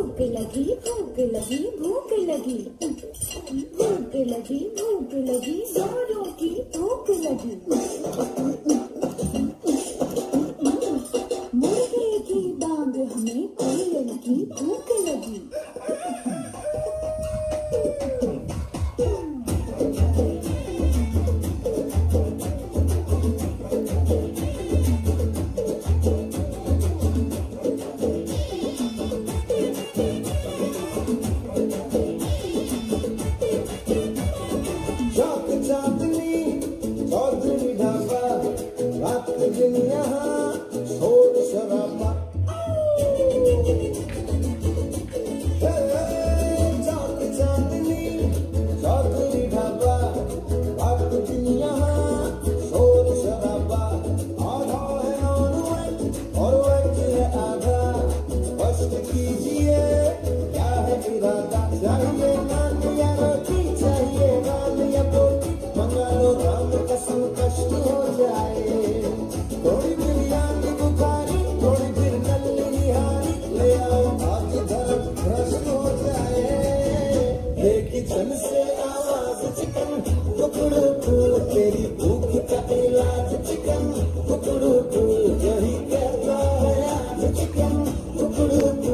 भूख लगी भूख लगी भूख लगी भूख लगी भूख लगी जोरों की भूख लगी मुर्गे की बांग हमें कोयल की भूख लगी यहाँ शोर शराबा चांदनी चौधरी ढाबा रात दिन यहाँ शोर शराबा आधा है ऑन और वक्त है आधा स्पष्ट कीजिए क्या है इरादा चाहिए नान या रोटी चाहिए नान या बोटी मंगा लो राम कसम कष्ट हो जाए थोड़ी बिरयानी बुखारी थोड़ी फिर नल्ली निहारी ले आओ आज धर्म भ्रष्ट हो जाए ये किचन से आवाज चिकन टुकड़ू टू तेरी भूख का इलाज चिकन टुकड़ू टू यही कहता है आज चिकन टुकड़ू टू